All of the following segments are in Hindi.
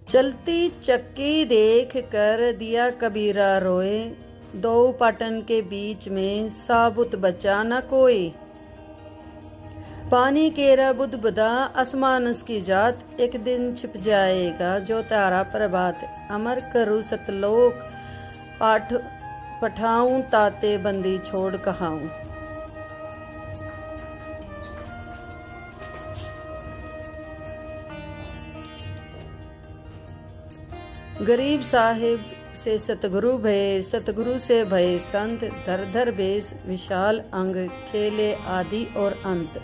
चलती चक्की देख कर दिया कबीरा रोए, दो पाटन के बीच में साबुत बचा न कोई। पानी केरा बुदबुदा आसमान उसकी जात, एक दिन छिप जाएगा जो तारा प्रभात। अमर करूँ सतलोक पठाऊं ताते बंदी छोड़ कहाऊं। गरीब साहिब से सतगुरु भये, सतगुरु से भये संत। धर धर बेस विशाल अंग, खेले आदि और अंत।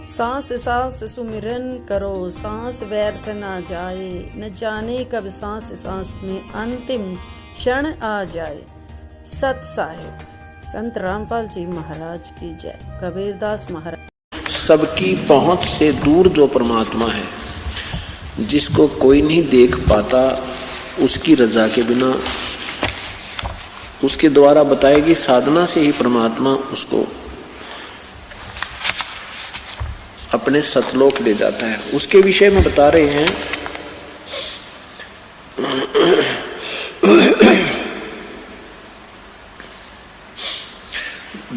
सांस सांस सुमिरन करो, सांस व्यर्थ ना जाए। न जाने कब सांस सांस में अंतिम क्षण आ जाए। सत साहिब संत रामपाल जी महाराज की जय। कबीरदास महाराज। सबकी पहुंच से दूर जो परमात्मा है, जिसको कोई नहीं देख पाता, उसकी रजा के बिना, उसके द्वारा बताई गई साधना से ही परमात्मा उसको अपने सतलोक ले जाता है। उसके विषय में बता रहे हैं।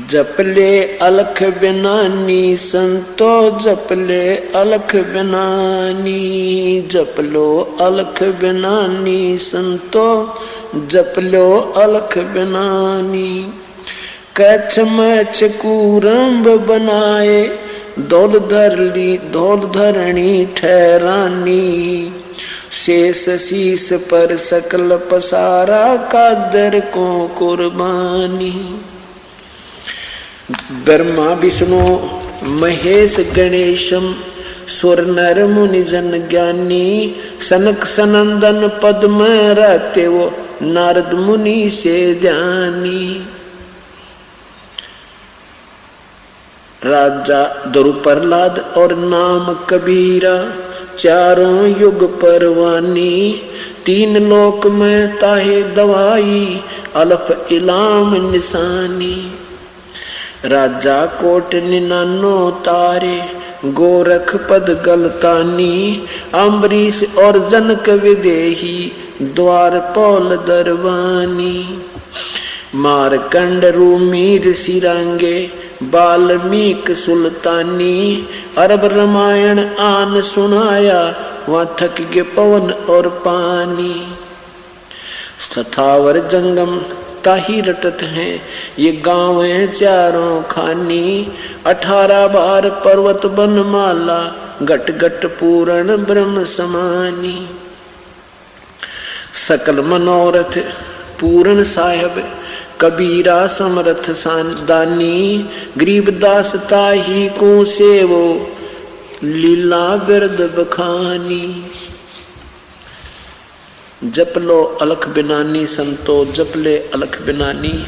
जपले अलख बिनानी संतो, जपले अलख बिनानी। जपलो अलख बिनानी संतो, जपलो अलख बिनानी। कछ मछ कूरंब बनाए, दौल धरणी ठहरानी। शेष शीस पर सकल पसारा, कादर को कुर्बानी। ब्रह्मा विष्णु महेश गणेशम, सुर नर मुनि जन ज्ञानी। सनक सनंदन पद में रहते वो, नारद मुनि से ध्यानी। राजा द्रु प्रहलाद और नाम कबीरा, चारों युग परवानी। तीन लोक में ताहे दवाई, अलफ इलाम निशानी। राजा कोट निनानो तारे, गोरख पद गलतानी। अम्बरीश और जनक विदेही, द्वारपाल दरवानी। मारकंड रूमीर सिरांगे, वाल्मीक सुल्तानी। अरब रामायण आन सुनाया, वहाँ थक गए पवन और पानी। सथावर जंगम ताही रटत हैं, ये गाँव है चारों खानी। 18 बार पर्वत बनमाला, घट घट पूर्ण ब्रह्म समानी। सकल मनोरथ पूर्ण साहेब, कबीरा समरथ दानी। गरीबदास ताही को सेवो, लीला बिरद बखानी। जपलो अलख बिनानी संतो, जपले अलख बिनानी।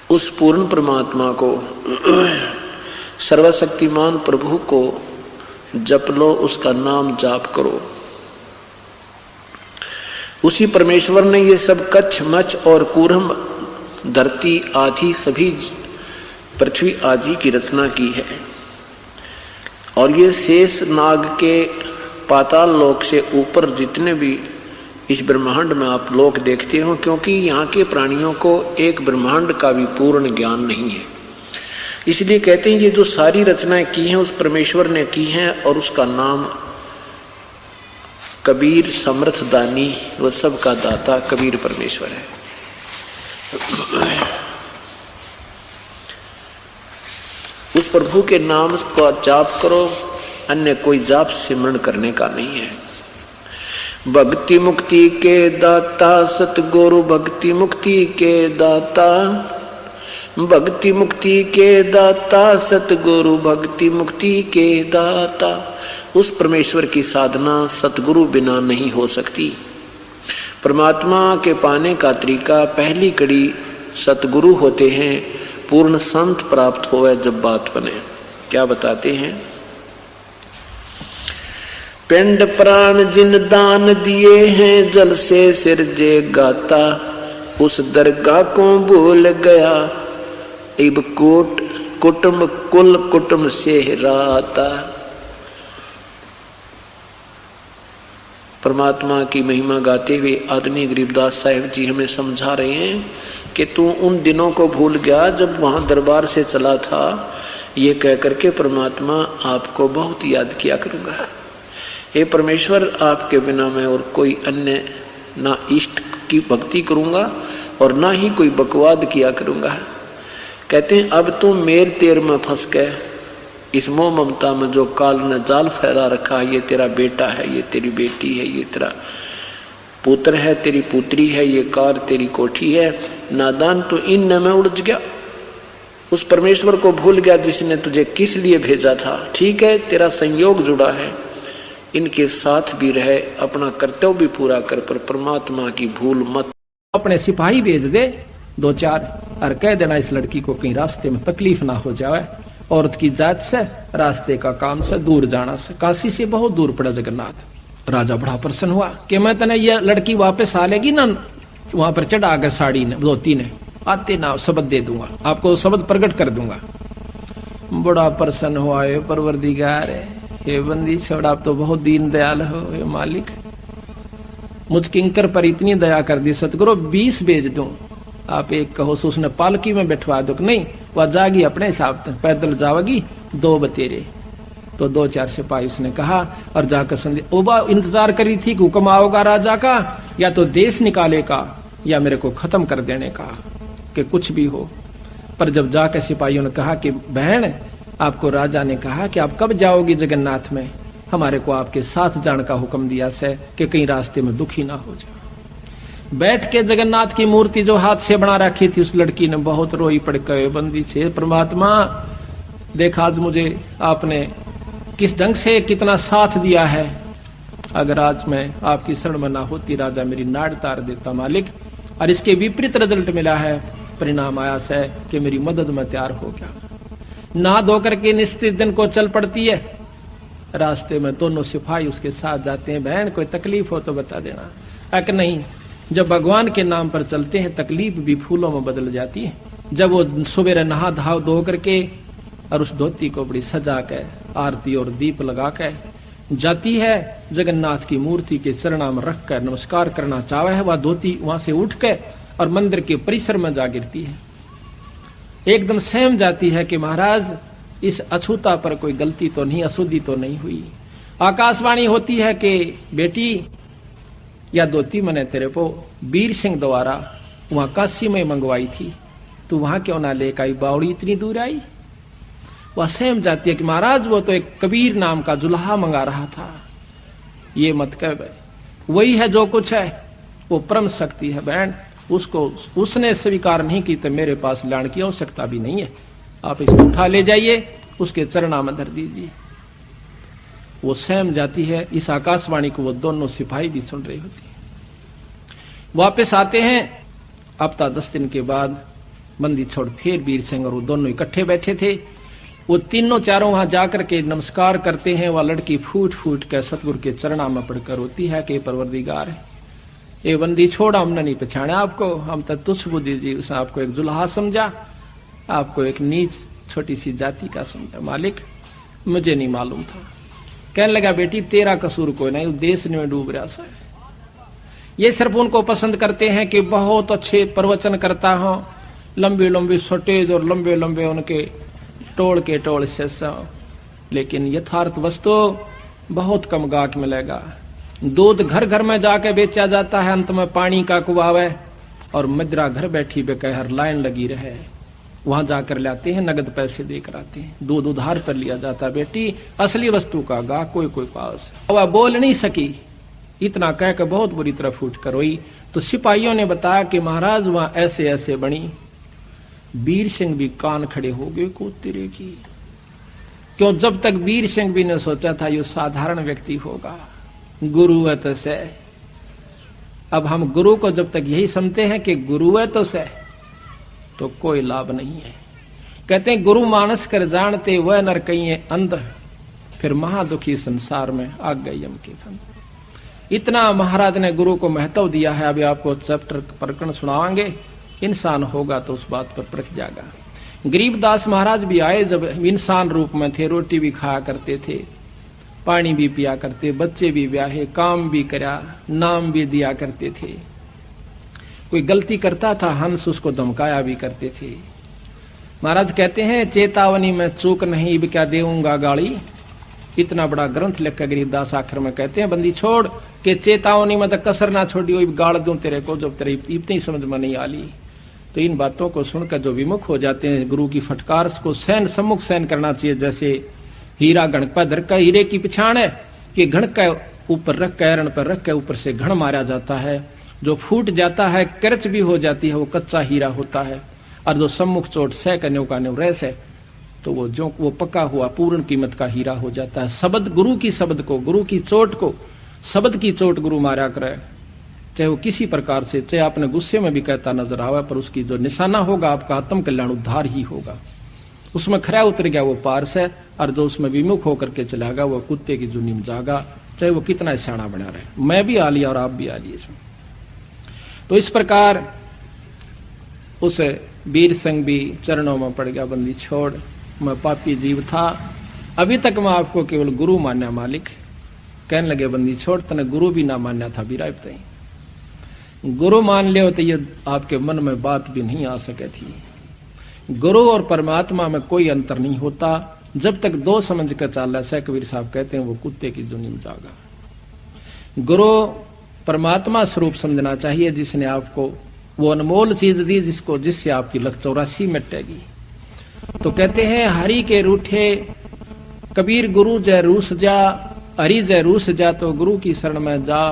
उस पूर्ण परमात्मा को, सर्वशक्तिमान प्रभु को जप लो, उसका नाम जाप करो। उसी परमेश्वर ने ये सब कच्छ मच्छ और कूरम, धरती आदि सभी पृथ्वी आदि की रचना की है। और ये शेष नाग के पाताल लोक से ऊपर जितने भी इस ब्रह्मांड में आप लोक देखते हो, क्योंकि यहाँ के प्राणियों को एक ब्रह्मांड का भी पूर्ण ज्ञान नहीं है, इसलिए कहते हैं ये जो सारी रचनाएं की हैं उस परमेश्वर ने की हैं। और उसका नाम कबीर समर्थ दानी, वह सबका दाता कबीर परमेश्वर है। उस प्रभु के नाम का जाप करो, अन्य कोई जाप सिमरण करने का नहीं है। भक्ति मुक्ति के दाता सतगुरु, भक्ति मुक्ति के दाता। भक्ति मुक्ति के दाता सतगुरु, भक्ति मुक्ति के दाता। उस परमेश्वर की साधना सतगुरु बिना नहीं हो सकती। परमात्मा के पाने का तरीका पहली कड़ी सतगुरु होते हैं। पूर्ण संत प्राप्त होवे जब बात बने। क्या बताते हैं? पिंड प्राण जिन दान दिए हैं, जल से सिरजे गाता, उस दरगाह को भूल गया, इब कोट कुटुंब कुल कुटुंब से राता। परमात्मा की महिमा गाते हुए आदरणीय गरीबदास साहिब जी हमें समझा रहे हैं कि तू उन दिनों को भूल गया जब वहां दरबार से चला था। ये कह करके परमात्मा आपको बहुत याद किया करूंगा। हे परमेश्वर, आपके बिना मैं और कोई अन्य ना इष्ट की भक्ति करूंगा और ना ही कोई बकवाद किया करूंगा। कहते हैं अब तू मेर तेर में फंस गए, इस मोह ममता में जो काल ने जाल फैला रखा है, ये तेरा बेटा है, ये तेरी बेटी है, ये तेरा पुत्र है, तेरी पुत्री है, ये कार तेरी कोठी है, नादान तो इन में उलझ गया। उस परमेश्वर को भूल गया जिसने तुझे किस लिए भेजा था। ठीक है, तेरा संयोग जुड़ा है, इनके साथ भी रहे, अपना कर्तव्य भी पूरा कर, पर परमात्मा की भूल मत। अपने सिपाही भेज दे 2-4 और कह देना इस लड़की को कहीं रास्ते में तकलीफ ना हो जाए। औरत की जात से, रास्ते का काम से दूर जाना से, काशी से बहुत दूर पड़ा जगन्नाथ। राजा बड़ा प्रसन्न हुआ कि मैं तने ये लड़की वापस आ लेगी ना, वहां पर चढ़ा कर साड़ी ने धोती ने आते ना शब्द दे दूंगा, आपको शब्द प्रकट कर दूंगा। बड़ा प्रसन्न हुआ, ये परवरदिगार ये बंदी छोड़ा, आप तो बहुत दीन दयाल हो, ये मालिक मुझ किंकर पर इतनी दया कर दी सतगुरु, 20 भेज दूं, आप एक कहो तो उसने पालकी में बैठवा दो। नहीं, वह जागी अपने हिसाब से, पैदल जाओगी 2 बतेरे। तो 2-4 सिपाही उसने कहा और जाकर संदेश ओबा इंतजार करी थी कि हुक्म आओगा राजा का, या तो देश निकाले का या मेरे को खत्म कर देने का, कि कुछ भी हो। पर जब जाकर सिपाहियों ने कहा कि बहन, आपको राजा ने कहा कि आप कब जाओगी जगन्नाथ में, हमारे को आपके साथ जाने का हुक्म दिया से कि कहीं रास्ते में दुखी ना हो जाए। बैठ के जगन्नाथ की मूर्ति जो हाथ से बना रखी थी, उस लड़की ने बहुत रोई पड़ के बंदी से, परमात्मा देखा आज मुझे आपने किस ढंग से कितना साथ दिया है, अगर आज मैं आपकी शरण में ना होती राजा मेरी नाड़ तार देता मालिक। और इसके विपरीत रिजल्ट मिला है, परिणाम आया से कि मेरी मदद में तैयार हो गया। नहा धो करके निश्चित दिन को चल पड़ती है। रास्ते में दोनों सिपाही उसके साथ जाते हैं, बहन कोई तकलीफ हो तो बता देना। अक नहीं, जब भगवान के नाम पर चलते हैं तकलीफ भी फूलों में बदल जाती है। जब वो सुबह नहा धाव धो करके और उस धोती को बड़ी सजा के आरती और दीप लगा के जाती है, जगन्नाथ की मूर्ति के चरणा में रख कर नमस्कार करना चाहे है, वह धोती वहां से उठ के और मंदिर के परिसर में जा गिरती है। एकदम सहम जाती है कि महाराज इस अछूता पर कोई गलती तो नहीं, अशुद्धि तो नहीं हुई। आकाशवाणी होती है कि बेटी या धोती मैंने तेरे को वीर सिंह द्वारा वहां काशी में मंगवाई थी, तू वहां क्यों ना लेकर आई, बावड़ी इतनी दूर आई। वह सहम जाती है कि महाराज वो तो एक कबीर नाम का जुल्हा मंगा रहा था, ये मत कह, वही है जो कुछ है, वो परम शक्ति है बहन, उसको उसने स्वीकार नहीं की तो मेरे पास लाने की आवश्यकता भी नहीं है, आप इसको उठा ले जाइए, उसके चरणा में धर दीजिए। वो सहम जाती है। इस आकाशवाणी को वो दोनों सिपाही भी सुन रही होती है। वापस आते हैं, हफ्ता 10 दिन के बाद बंदी छोड़ फिर वीर सिंह और वो दोनों इकट्ठे बैठे थे। वो तीनों चारों वहां जाकर के नमस्कार करते हैं। वह लड़की फूट फूट कर सतगुरु के चरणा में पड़कर रोती है कि परवरदिगार है, ये बंदी छोड़ा, हमने नहीं पहचाना आपको, हम तो तुच्छ बुद्धि जी, उसने आपको एक जुल्हा समझा, आपको एक नीच छोटी सी जाति का समझा, मालिक मुझे नहीं मालूम था। कहने लगा बेटी तेरा कसूर कोई नहीं, देश में डूब रहा सा। ये सिर्फ उनको पसंद करते हैं कि बहुत अच्छे प्रवचन करता हो, लंबे लंबे सटेज और लंबे लंबे उनके टोल के टोल से, लेकिन यथार्थ वस्तु बहुत कम गाहक मिलेगा। दूध घर घर में जाके बेचा जाता है, अंत में पानी का कुआं है, और मदिरा घर बैठी बेकहर लाइन लगी रहे, वहां जाकर लाते हैं, नगद पैसे देकर आते हैं, दूध उधार पर लिया जाता है। बेटी असली वस्तु का गा कोई कोई पास। वह बोल नहीं सकी, इतना कहकर बहुत बुरी तरह फूट कर रोई। तो सिपाहियों ने बताया कि महाराज वहां ऐसे ऐसे बनी। वीर सिंह भी कान खड़े हो गए को तेरे की, क्यों जब तक वीर सिंह भी ने सोचा था ये साधारण व्यक्ति होगा, गुरु है तो से। अब हम गुरु को जब तक यही समझते हैं कि गुरु है तो से, तो कोई लाभ नहीं है। कहते हैं गुरु मानस कर जानते वह नर कहीं अंध, फिर महादुखी संसार में आ गए यम के फंद। इतना महाराज ने गुरु को महत्व दिया है। अभी आपको चैप्टर प्रकरण सुनावांगे, इंसान होगा तो उस बात पर परख जाएगा। गरीबदास महाराज भी आए, जब इंसान रूप में थे, रोटी भी खाया करते थे, पानी भी पिया करते, बच्चे भी ब्याहे, काम भी करा, नाम भी दिया करते थे। कोई गलती करता था हंस उसको धमकाया भी करते थे। महाराज कहते हैं चेतावनी में चूक नहीं, अब क्या देऊंगा गाली। इतना बड़ा ग्रंथ लिखकर गरीबदास आखिर में कहते हैं बंदी छोड़ के चेतावनी में तो कसर ना छोड़ी, गाड़ दूं तेरे को जब तेरे इतनी समझ में नहीं आली। तो इन बातों को सुनकर जो विमुख हो जाते हैं, गुरु की फटकार को सहन सम्मुख सहन करना चाहिए। जैसे हीरा घणक पर धर का, हीरे की पिछाड़ है कि घणक का ऊपर रख के, एरण पर रख के ऊपर से घण मारा जाता है। जो फूट जाता है, करच भी हो जाती है, वो कच्चा हीरा होता है। और जो सम्मुख चोट सह करने का रस है, तो वो पक्का हुआ पूर्ण कीमत का हीरा हो जाता है। शब्द गुरु की, शब्द को, गुरु की चोट को, शब्द की चोट गुरु मारा करे, चाहे वो किसी प्रकार से, चाहे आपने गुस्से में भी कहता नजर आवे, पर उसकी जो निशाना होगा आपका आत्म कल्याण उद्धार ही होगा। उसमें खरा उतर गया वो पारस है, और जो उसमें विमुख होकर के चलागा वो कुत्ते की जुनी में जागा, चाहे वो कितना सियाना बना रहे। मैं भी आ लिया और आप भी आ लिए। तो इस प्रकार उस वीर सिंह भी चरणों में पड़ गया, बंदी छोड़, मैं पापी जीव था, अभी तक मैं आपको केवल गुरु मान्या मालिक। कहने लगे बंदी छोड़, तने गुरु भी ना मान्या था बिराब तई, गुरु मान ले तो ये आपके मन में बात भी नहीं आ सके थी। गुरु और परमात्मा में कोई अंतर नहीं होता, जब तक दो समझ कर चाला से, कबीर साहब कहते हैं वो कुत्ते की जुनी में जागा। गुरु परमात्मा स्वरूप समझना चाहिए, जिसने आपको वो अनमोल चीज दी, जिससे आपकी लख 84 मिटेगी। तो कहते हैं हरि के रूठे कबीर गुरु जय रूस जा, हरि जय रूस जा तो गुरु की शरण में जा,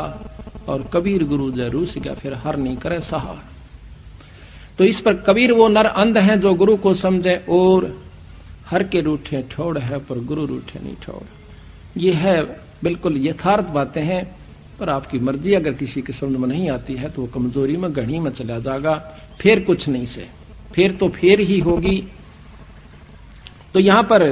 और कबीर गुरु जय रूस गया फिर हर नहीं करे सहार। तो इस पर कबीर वो नर अंध हैं जो गुरु को समझे, और हर के रूठे ठोड़ है पर गुरु रूठे नहीं ठोड़। ये है बिल्कुल यथार्थ बातें हैं, पर आपकी मर्जी अगर किसी के समझ में नहीं आती है तो वो कमजोरी में घड़ी में चला जाएगा, फिर कुछ नहीं से, फिर तो फिर ही होगी। तो यहां पर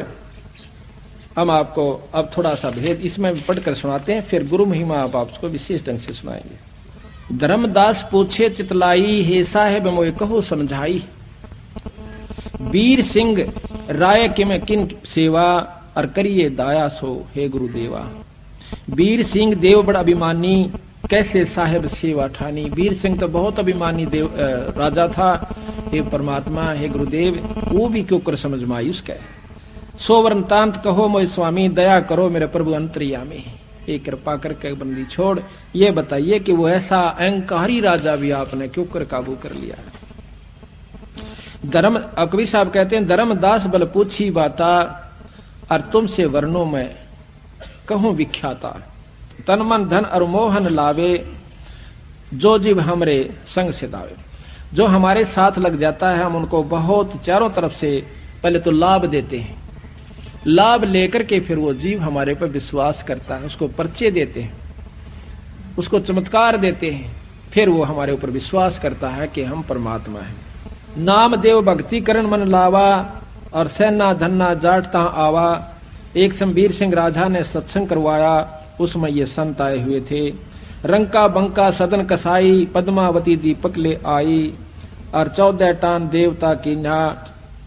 हम आपको अब थोड़ा सा भेद इसमें पढ़कर सुनाते हैं, फिर गुरु महिमा आप आपको विशेष ढंग से सुनाएंगे। धर्मदास पूछे चितलाई, हे साहेब मोए कहो समझाई, वीर सिंह राय के में किन सेवा, और करिए दाया सो हे गुरुदेवा। वीर सिंह देव बड़ा अभिमानी, कैसे साहेब सेवा ठानी। वीर सिंह तो बहुत अभिमानी देव राजा था, हे परमात्मा हे गुरुदेव वो भी क्यों कर समझ में आई उसके। सोवर्ण तांत कहो मोय स्वामी, दया करो मेरे प्रभु अंतर्यामी। एक कृपा करके बंदी छोड़, ये बताइए कि वो ऐसा अहंकारी राजा भी आपने क्यों कर काबू कर लिया है। धर्म कबीर साहब कहते हैं धर्मदास बल पूछी बाता, और तुमसे वर्णों में कहूं विख्याता। तन मन धन और मोहन लावे, जो जीव हमरे संग से दावे। जो हमारे साथ लग जाता है हम उनको बहुत चारों तरफ से पहले तो लाभ देते हैं, लाभ लेकर के फिर वो जीव हमारे पर विश्वास करता है, उसको परिचय देते हैं, उसको चमत्कार देते हैं, फिर वो हमारे ऊपर विश्वास करता है कि हम परमात्मा हैं। नाम देव भक्ति करण मन लावा, और सेना धन्ना जाटता आवा। एक शमवीर सिंह राजा ने सत्संग करवाया, उसमें ये संत आए हुए थे। रंका बंका सदन कसाई, पद्मावती दीपक ले आई, और 14 टान देवता कीन्हा,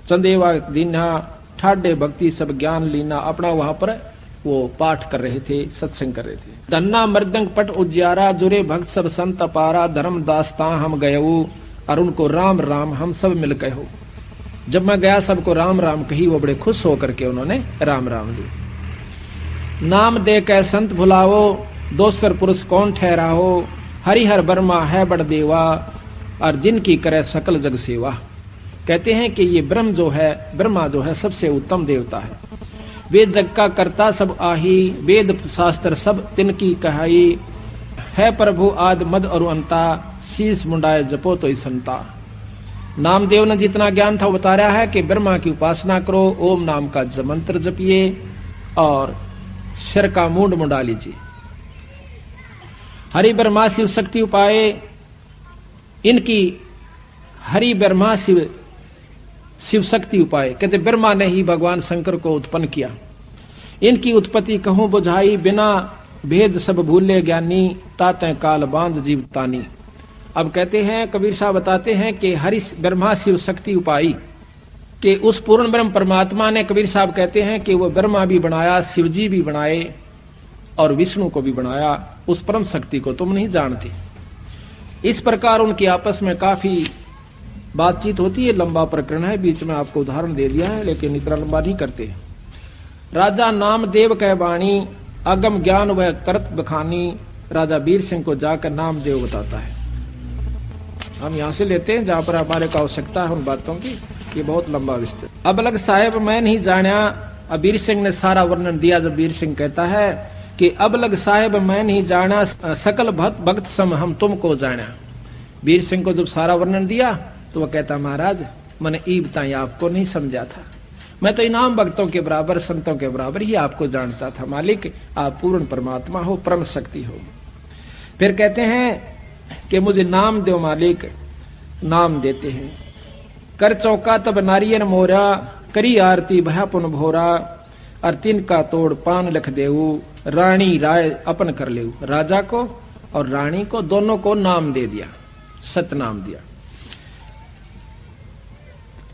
चंदेवा दीन्हा, ठाडे भक्ति सब ज्ञान लीना। अपना वहां पर वो पाठ कर रहे थे, सत्संग कर रहे थे। धन्ना मृदंग पट उज्यारा, जुरे भक्त सब संत पारा। धर्मदास ता हम गयऊ, और उनको राम राम हम सब मिल गए। जब मैं गया सबको राम राम कही, वो बड़े खुश होकर के उन्होंने राम राम ली। नाम दे के संत भुलाओ, दोसर पुरुष कौन ठहराओ। हरिहर बर्मा है बड़ देवा, और जिनकी करे सकल जग सेवा। कहते हैं कि ये ब्रह्मा जो है सबसे उत्तम देवता है। वे जग का करता सब आही, वेद शास्त्र सब तिनकी कहाई। है प्रभु आद मद और अंता, शीश मुंडाए जपो तो संता। नामदेव ने जितना ज्ञान था वो बता रहा है कि ब्रह्मा की उपासना करो, ओम नाम का मंत्र जपिए, और सिर का मूंड मुंडा लीजिए। हरि ब्रह्मा शिव शक्ति उपाय, इनकी हरि ब्रह्मा शिव शिव शक्ति उपाय। कहते ब्रह्मा ने ही भगवान शंकर को उत्पन्न किया। इनकी उत्पत्ति कहूं बुझाई, बिना भेद सब भूले ज्ञानी, ताते काल बांध जीव तानी। अब कहते हैं, कबीर साहब बताते हैं कि हरि ब्रह्मा शिव शक्ति उपाई कि उस पूर्ण ब्रह्म परमात्मा ने, कबीर साहब कहते हैं कि वो ब्रह्मा भी बनाया, शिवजी भी बनाए और विष्णु को भी बनाया। उस परम शक्ति को तुम नहीं जानते। इस प्रकार उनकी आपस में काफी बातचीत होती है। लंबा प्रकरण है, बीच में आपको उदाहरण दे दिया है, लेकिन इतना लंबा नहीं करते। राजा नामदेव कह बाणी, अगम ज्ञान वह करत बखानी। राजा वीर सिंह को जाकर नामदेव बताता है। हम यहां से लेते हैं जहां पर हमारे को आवश्यकता है उन बातों की। ये बहुत लंबा विस्तृत। अब अलग साहेब मैं नहीं जाना। अब वीर सिंह ने सारा वर्णन दिया। जब वीर सिंह कहता है कि अब लग साहेब मैं नहीं जाना, सकल भक्त सम हम तुमको जाना। वीर सिंह को जब सारा वर्णन दिया तो वह कहता, महाराज मैंने ई बताई आपको नहीं समझा था। मैं तो इनाम भक्तों के बराबर, संतों के बराबर ही आपको जानता था। मालिक आप पूर्ण परमात्मा हो, परम शक्ति हो। फिर कहते हैं कि मुझे नाम दो मालिक। नाम देते हैं। कर चौका तब नारियन मोरा, करी आरती भया पुन भोरा। और तिन का तोड़ पान लख देऊ, रानी राय अपन कर लेऊ। राजा को और रानी को दोनों को नाम दे दिया, सतनाम दिया।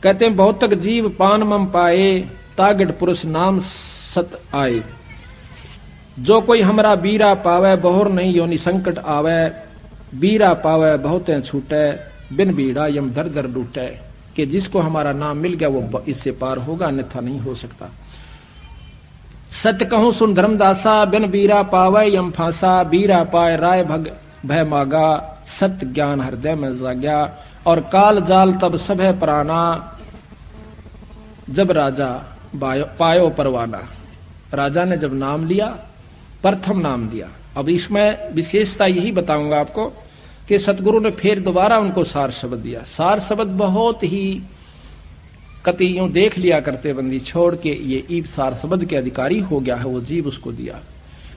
कहते हैं बहुत तक जीव पान मम पाए, तागड़ पुरुष नाम सत आए। जो कोई हमरा बीरा पावे, बहुर नहीं योनि संकट आवे। बीरा पावे बहुत छूटे, बिन बीड़ा यम दर दर लूटे। कि जिसको हमारा नाम मिल गया वो इससे पार होगा, अन्यथा नहीं हो सकता। सत्य कहूं सुन धर्मदासा, बिन बीरा पावे यम फांसा। बीरा पाए राय भय मागा, सत्य ज्ञान हृदय में जाग्या। और काल जाल तब सब है प्राणा, जब राजा पायो परवाना। राजा ने जब नाम लिया, प्रथम नाम दिया। अब इसमें विशेषता यही बताऊंगा आपको कि सतगुरु ने फिर दोबारा उनको सार शब्द दिया। सार शब्द बहुत ही कति यूं देख लिया करते बंदी छोड़ के ये ईब सार शब्द के अधिकारी हो गया है, वो जीव उसको दिया।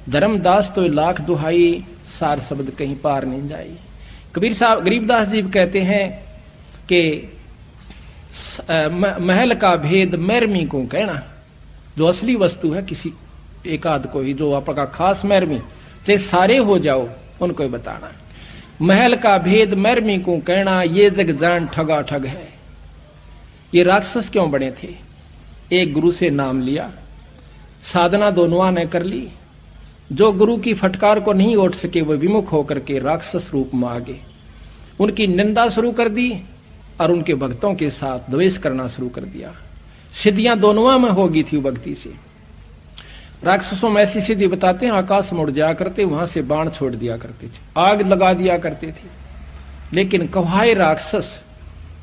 धर्मदास तो लाख दुहाई, सार शब्द कहीं पार नहीं जाई। कबीर साहब गरीबदास जी कहते हैं कि महल का भेद मैरमी को कहना। जो असली वस्तु है किसी एक आध को ही, जो आपका खास मैरमी, चाहे सारे हो जाओ उनको ही बताना। महल का भेद मैरमी को कहना, ये जग जान ठगा ठग है। ये राक्षस क्यों बने थे? एक गुरु से नाम लिया, साधना दोनों ने कर ली। जो गुरु की फटकार को नहीं उठ सके वो विमुख होकर के राक्षस रूप में आ गए। उनकी निंदा शुरू कर दी और उनके भक्तों के साथ द्वेष करना शुरू कर दिया। सिद्धियां दोनों में होगी थी भक्ति से। राक्षसों में ऐसी सिद्धि बताते हैं, आकाश में उड़ जाया करते, वहां से बाण छोड़ दिया करते थे, आग लगा दिया करते थे। लेकिन कव्हाए राक्षस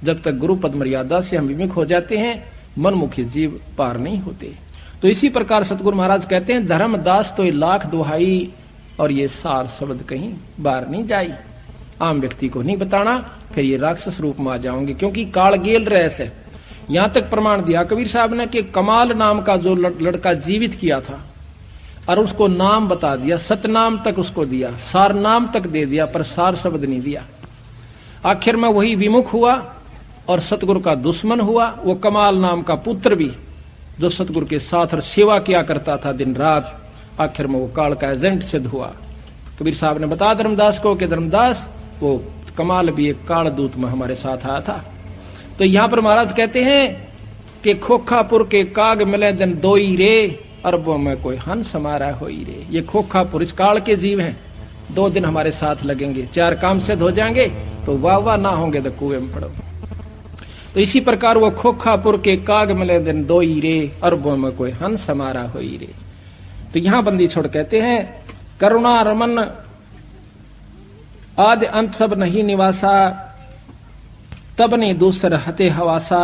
जब तक गुरु पद मर्यादा से हम विमुख हो जाते हैं, मनमुखी जीव पार नहीं होते। तो इसी प्रकार सतगुरु महाराज कहते हैं, धर्मदास तो लाख दुहाई, और ये सार शब्द कहीं बार नहीं जाई। आम व्यक्ति को नहीं बताना, फिर ये राक्षस रूप में आ जाओगे, क्योंकि कालगेल रहस्य है। यहां तक प्रमाण दिया कबीर साहब ने कि कमाल नाम का जो लड़का जीवित किया था और उसको नाम बता दिया, सतनाम तक उसको दिया, सार नाम तक दे दिया, पर सार शब्द नहीं दिया। आखिर में वही विमुख हुआ और सतगुरु का दुश्मन हुआ। वो कमाल नाम का पुत्र भी जो सतगुरु के साथ और सेवा किया करता था दिन रात, आखिर में वो काल का एजेंट सिद्ध हुआ। कबीर साहब ने बताया धर्मदास को कि धर्मदास वो कमाल भी एक काल दूत में हमारे साथ आया था। तो यहां पर महाराज कहते हैं कि खोखापुर के काग मिले दिन दोई रे, अरबों में कोई हंस हमारा होई रे। ये खोखापुर इस काल के जीव हैं, 2 दिन हमारे साथ लगेंगे, 4 काम सिद्ध हो जाएंगे तो वाह वाह ना होंगे तो कुएं में पड़ो। तो इसी प्रकार वो खोखापुर के काग मिले दिन दोई रे, अरबों में कोई हंस हमारा होई रे। तो यहां बंदी छोड़ कहते हैं, करुणा रमन आदि अंत सब नहीं निवासा, तब नहीं दूसर हते हवासा।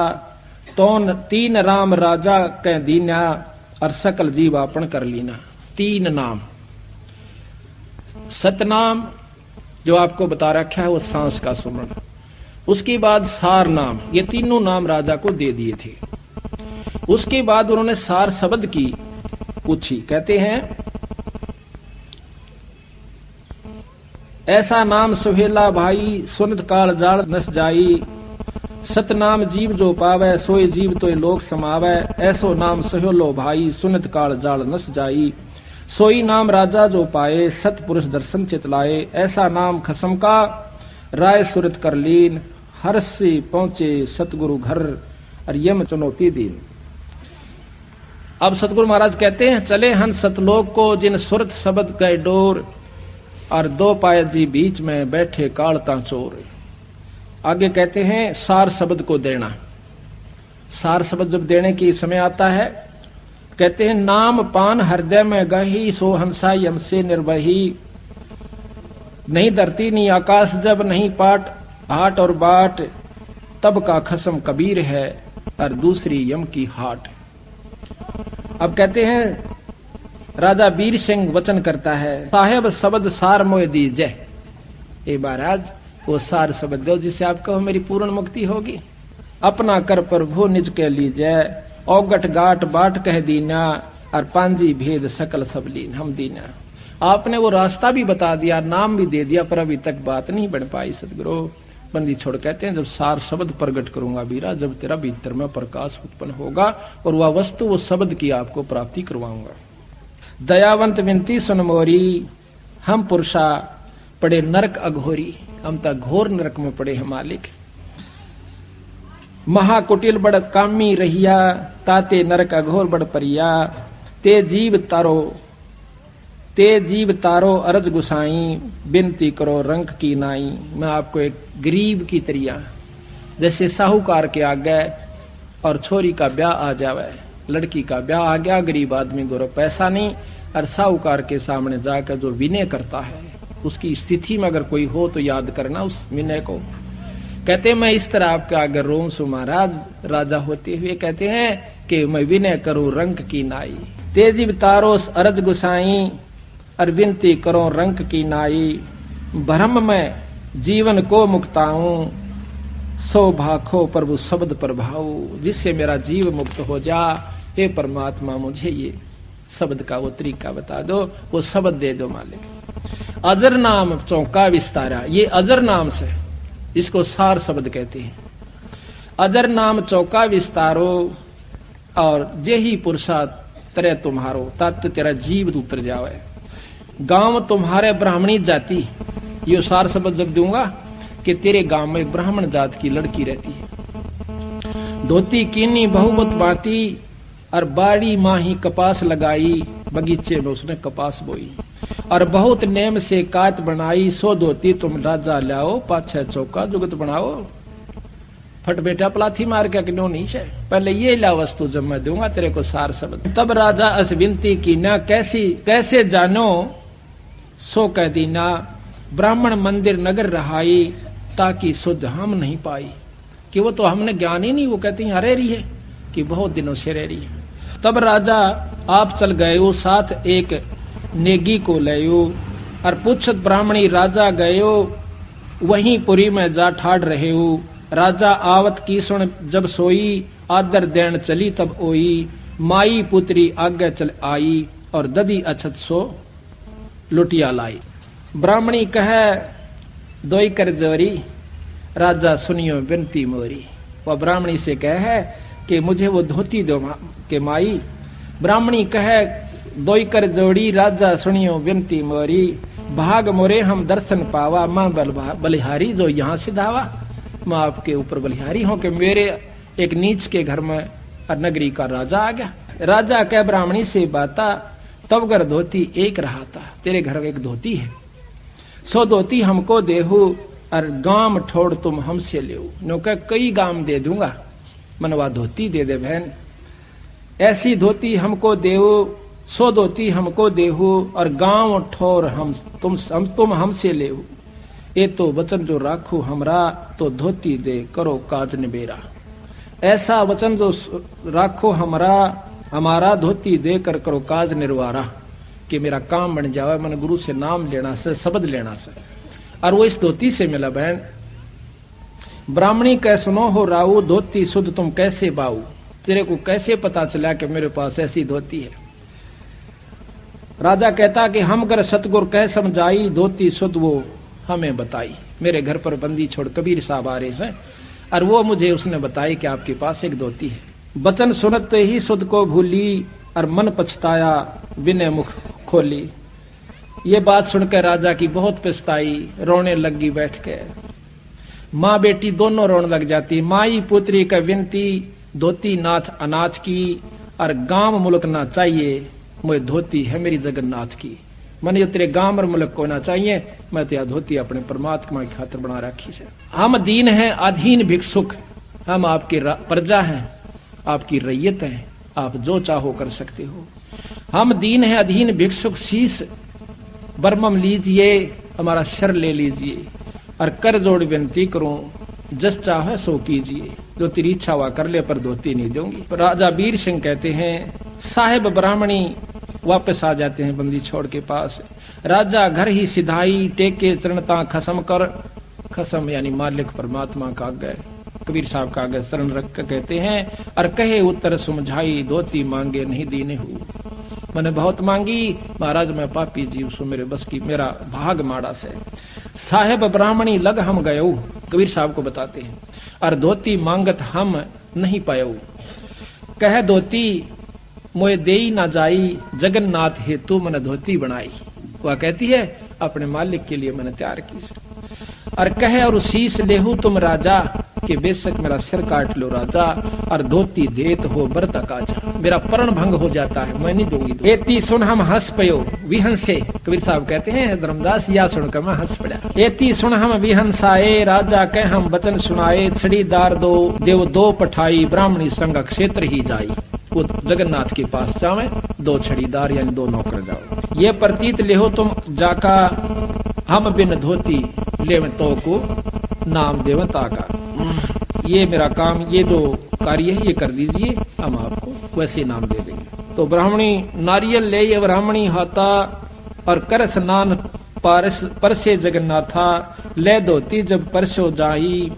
तोन 3 राम राजा कह दीना, और सकल जीव आपन कर लीना। 3 नाम, सतनाम जो आपको बता रखा है वो सांस का सुमरण, उसके बाद सार नाम, ये तीनों नाम राजा को दे दिए थे। उसके बाद उन्होंने सार शब्द की पूछी। कहते हैं, ऐसा नाम सुहेला भाई, सुनत काल जाल नस जाई। सतनाम जीव जो पावै सोई जीव तो लोक समावै ऐसो नाम सहो लो भाई सुनत काल जाल नस जाई सोई नाम राजा जो पाए सत पुरुष दर्शन चितलाए ऐसा नाम खसम का राय सुरत कर लीन हर्ष से पहुंचे सतगुरु घर और यम चुनौती दीन। अब सतगुरु महाराज कहते हैं चले हन सतलोक को जिन सुरत शब्द गए डोर और दो पाय जी बीच में बैठे कालता चोर। आगे कहते हैं सार शब्द को देना। सार शब्द जब देने की समय आता है कहते हैं नाम पान हृदय में गही सो हंसा यम से निर्वही नहीं धरती नहीं आकाश जब नहीं पाट हाट और बाट तब का खसम कबीर है और दूसरी यम की हाट। अब कहते हैं राजा वीर सिंह वचन करता है साहेब शब्द सार मोय दीजय। ए महाराज वो सार शब्द दो जिससे आप कहो मेरी पूर्ण मुक्ति होगी। अपना कर प्रभु निज के लीजय औगट गाट बाट कह दीना और पांजी भेद सकल सब लीन हम दीना। आपने वो रास्ता भी बता दिया नाम भी दे दिया पर अभी तक बात नहीं बन पाई सतगुरु। बंदी छोड़ कहते हैं जब सार शब्द प्रकट करूंगा वीरा जब तेरा भीतर में प्रकाश उत्पन्न होगा और वह वस्तु वो शब्द की आपको प्राप्ति करवाऊंगा। दयावंत विनती सुन मोरी हम पुरुषा पड़े नरक अघोरी हम तक घोर नरक में पड़े हैं मालिक। महाकुटिल बड़ कामी रहिया ताते नरक अघोर बड़ परिया ते जीव तारो अरज गुसाई बिनती करो रंक की नाई। मैं आपको एक गरीब की तरिया जैसे साहूकार के आगे और छोरी का ब्याह आ जावे लड़की का ब्याह आ गया गरीब आदमी दो पैसा नहीं और साहूकार के सामने जाकर जो विनय करता है उसकी स्थिति में अगर कोई हो तो याद करना उस विनय को। कहते मैं इस तरह आपके आगे रोम सु महाराज राजा होते हुए कहते हैं कि मैं विनय करूं रंक की नाई तेजी तारोस अरज गुसाई और विनती करो रंक की नाई भ्रम में जीवन को मुक्ताऊं सो भाखो प्रभु शब्द प्रभाऊ जिससे मेरा जीव मुक्त हो जा। हे परमात्मा मुझे ये शब्द का वो तरीका बता दो वो शब्द दे दो मालिक। अजर नाम चौका विस्तारा ये अजर नाम से इसको सार शब्द कहते हैं। अजर नाम चौका विस्तारो और जे ही पुरुषा तरह तुम्हारो तत् तेरा जीव उतर जावे। गांव तुम्हारे ब्राह्मणी जाति ये सार शब्द जब दूंगा कि तेरे गांव में एक ब्राह्मण जात की लड़की रहती है। धोती कीनी बहुमत बाती और बाड़ी माही कपास लगाई बगीचे में उसने कपास बोई और बहुत नेम से कात बनाई सो धोती तुम राजा लाओ पाछे चौका जुगत बनाओ। फट बेटा पलाथी मार के क्यों नहीं है पहले ये ला वस्तु जब मैं दूंगा तेरे को सार शब्द। तब राजा अस विनती की ना कैसे जानो सो कह दीना ब्राह्मण मंदिर नगर रहाई ताकि शुद्ध हम नहीं पाई कि वो तो हमने ज्ञान ही नहीं। वो कहती है हरे रही है कि बहुत दिनों से रह रही है। तब राजा आप चल गए साथ एक नेगी को लयो और पूछत ब्राह्मणी राजा गयो वहीं पुरी में जा ठाड़ रहे हो। राजा आवत की सुन जब सोई आदर देन चली तब ओई माई पुत्री आगे चल आई और ददी अछत सो लुटिया लाई। ब्राह्मणी कहे दोई कर जोरी राजा सुनियो बिनती मोरी। वह ब्राह्मणी से कहे कि मुझे वो धोती दो के माई। ब्राह्मणी कहे दोई कर जोड़ी राजा सुनियो बिनती मोरी भाग मोरे हम दर्शन पावा मां बलिहारी जो यहाँ से धावा। मैं आपके ऊपर बलिहारी हूं कि मेरे एक नीच के घर में नगरी का राजा आ गया। राजा कह ब्राह्मणी से बाता तब घर धोती एक रहा था तेरे घर एक धोती है सो धोती हमको देहू और गाम ठोड़ तुम हमसे ले नो कह कई गाम दे दूंगा मनवा धोती दे दे बहन। ऐसी धोती हमको देहू सो धोती हमको देहू और गांव ठोर तुम हमसे ले। ये तो वचन जो राखो हमरा तो धोती दे करो काज निबेरा। ऐसा वचन जो राखो हमारा धोती दे कर करो काज निर्वारा कि मेरा काम बन जावे। मन गुरु से नाम लेना से शब्द लेना से और वो इस धोती से मिला बहन। ब्राह्मणी कह सुनो हो राऊ धोती शुद्ध तुम कैसे बाऊ। तेरे को कैसे पता चला कि मेरे पास ऐसी धोती है। राजा कहता कि हम कर सतगुर कह समझाई धोती शुद्ध वो हमें बताई। मेरे घर पर बंदी छोड़ कबीर साहब आ रहे हैं और वो मुझे उसने बताई कि आपके पास एक धोती है। वचन सुनते ही सुध को भूली और मन पछताया बिने मुख खोली। ये बात सुनकर राजा की बहुत पछताई, रोने लगी बैठ के। माँ बेटी दोनों रोने लग जाती। माई पुत्री का विनती धोती नाथ अनाथ की, और गांव मुल्क ना चाहिए मुझे धोती है मेरी जगन्नाथ की। मैंने तेरे गांव और मुल्क को ना चाहिए, मैं तो धोती अपने परमात्मा की खातिर बना रखी है। हम दीन हैं अधीन भिक्षुक, हम आपकी प्रजा हैं, आपकी रैयत हैं, आप जो चाहो कर सकते हो। हम दीन हैं अधीन भिक्षुक, शीश बरमम लीजिए, हमारा सर ले लीजिए, और कर जोड़ विनती करूं जस चाहे सो कीजिए, जो तेरी इच्छा हुआ कर ले पर धोती नहीं दूंगी। राजा वीर सिंह कहते हैं साहेब ब्राह्मणी वापस आ जाते हैं बंदी छोड़ के पास। राजा घर ही सिधाई टेके चरणता खसम कर, खसम यानी मालिक परमात्मा का आगे, कबीर साहब का आगे शरण रख कर कहते हैं, और कहे उत्तर समझाई धोती मांगे नहीं दीने हूँ। मैंने बहुत मांगी महाराज, मैं पापी जीव सो मेरे बस की, मेरा भाग माड़ा से। साहेब ब्राह्मणी लग हम गयो, कबीर साहब को बताते हैं, और धोती मांगत हम नहीं पायो। कह धोती मोए देई ना जाई, जगन्नाथ हेतु मैंने धोती बनाई। वह कहती है अपने मालिक के लिए मैंने तैयार की। और कहे और शीश लेहू तुम राजा, कि बेशक मेरा सिर काट लो राजा, और धोती देत हो बरता काजा। मेरा परण भंग हो जाता है, मैं नहीं दूंगी। एती सुन हम हंस पयो विहंसे, कबीर साहब कहते हैं धर्मदास या सुनकर मैं हंस पड़ा। एती सुन हम विहंसाए, राजा कह हम वचन सुनाए, छड़ीदार दो देव दो पठाई, ब्राह्मणी संग क्षेत्र ही जाई। वो जगन्नाथ के पास जावे, दो छड़ीदार यानी दो नौकर जाओ। ये प्रतीत लेहो तुम जाका, हम बिन धोती लेव तो को नाम देवता का। ये मेरा काम, ये जो कार्य है ये कर दीजिए, हम आपको वैसे नाम दे देंगे। तो ब्राह्मणी नारियल ले ये ब्राह्मणी हाथा, और कर स्नान परसे जगन्नाथा, ले धोती जब परसो जाही,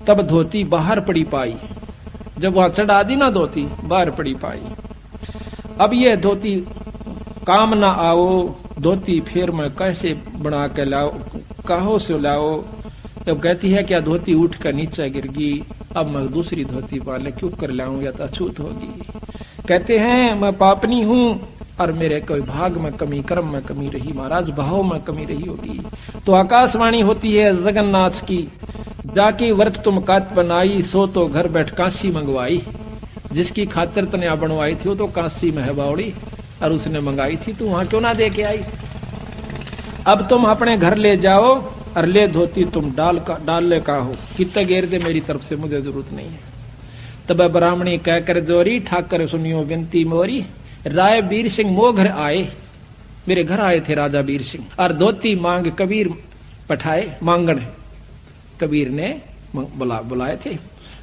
तब धोती बाहर पड़ी पाई। जब वहां चढ़ा दी ना धोती, बाहर पड़ी पाई। अब ये धोती काम ना आओ, धोती फिर मैं कैसे बना के लाओ, कहो से लाओ। जब कहती है क्या धोती उठ कर नीचे गिर गई, अब मैं दूसरी धोती पाले क्यों कर लाऊं, या तो अछूत होगी। कहते हैं मैं पापनी हूँ, और मेरे कोई भाग में कमी, कर्म में कमी रही महाराज, भाव में कमी रही होगी। तो आकाशवाणी होती है जगन्नाथ की, जाके व्रत तुम कात बनाई, सो तो घर बैठ काशी मंगवाई। जिसकी खातिर तने बनवाई थी वो तो काशी में है बावड़ी, और उसने मंगाई थी, तो वहां क्यों ना दे के आई। अब तुम अपने घर ले जाओ, और ले धोती तुम डाल ले का हो, कितने गेर दे मेरी तरफ से, मुझे जरूरत नहीं है। तब ब्राह्मणी कहकर जोरी, ठाकर सुनियो विनती मोरी, राय वीर सिंह मो घर आए, मेरे घर आए थे राजा वीर सिंह, और धोती मांग कबीर पठाए, मांगण कबीर ने बुलाए थे।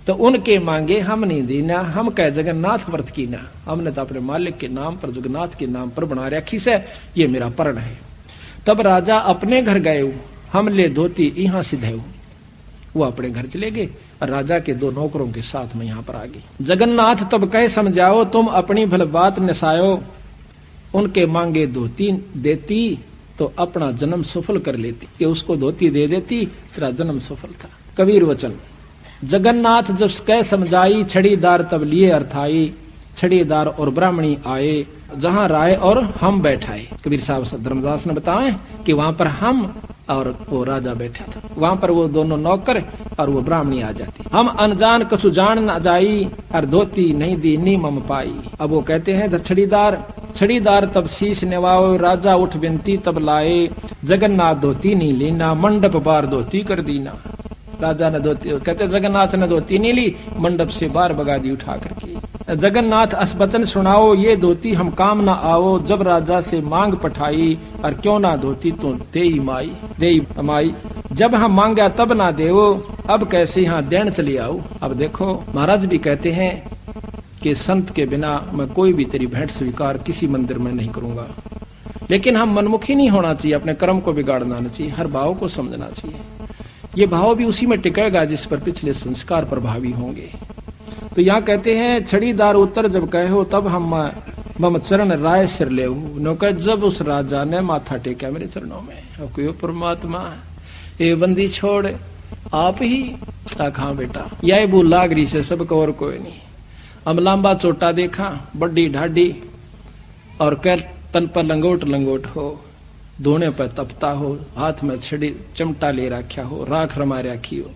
तो उनके मांगे हम नहीं देना, हम कह जगन्नाथ व्रत की ना, हमने तो अपने मालिक के नाम पर, जगन्नाथ के नाम पर बना रखी से, ये मेरा परण है। तब राजा अपने घर गए, हम ले धोती यहाँ सिधे, वो अपने घर चले गए, और राजा के दो नौकरों के साथ में यहाँ पर आ गई। जगन्नाथ तब कहे समझाओ, तुम अपनी भल बात नसायो, उनके मांगे धोती देती तो अपना जन्म सफल कर लेती, कि उसको धोती दे देती तेरा जन्म सफल था। कबीर वचन जगन्नाथ जब कह समझाई, छड़ीदार तब लिए अर्थाई, छड़ीदार और ब्राह्मणी आए, जहां राय और हम बैठाए। कबीर साहब धर्मदास ने बताए कि वहां पर हम और वो राजा बैठा था, वहां पर वो दोनों नौकर और वो ब्राह्मणी आ जाती। हम अनजान कछु जान न जाई, और धोती नहीं दी नी मम पाई। अब वो कहते हैं छड़ीदार तब शीश नेवाओ, राजा उठ विनती तब लाए, जगन्नाथ धोती नहीं लेना, मंडप बार धोती कर दीना। राजा ने धोती, कहते जगन्नाथ ने धोती नहीं ली, मंडप से बाहर भगा दी उठा करके। जगन्नाथ असबतन सुनाओ, ये धोती हम काम ना आओ, जब राजा से मांग पठाई, और क्यों ना धोती तो देई माई, जब हम मांगा तब ना देवो, अब कैसे यहाँ देन चली आओ। अब देखो महाराज भी कहते हैं कि संत के बिना मैं कोई भी तेरी भेंट स्वीकार किसी मंदिर में नहीं करूंगा, लेकिन हम मनमुखी नहीं होना चाहिए, अपने कर्म को बिगाड़ना नहीं चाहिए, हर भाव को समझना चाहिए। ये भाव भी उसी में टिकेगा जिस पर पिछले संस्कार प्रभावी होंगे। तो यहाँ कहते हैं छड़ीदार उत्तर जब कहो, तब हम मम चरण राय सिर ले, जब उस राजा ने माथा टेका मेरे चरणों में, कोई परमात्मा ये बंदी छोड़, आप ही हाँ बेटा, यही भूल लागरी से सबको और कोई नहीं। अब लंबा चोटा देखा, बड्डी ढाडी, और कर तन पर लंगोट लंगोट हो, दोने पर तपता हो, हाथ में छड़ी चमटा ले रखा हो, राख रमा रखी हो,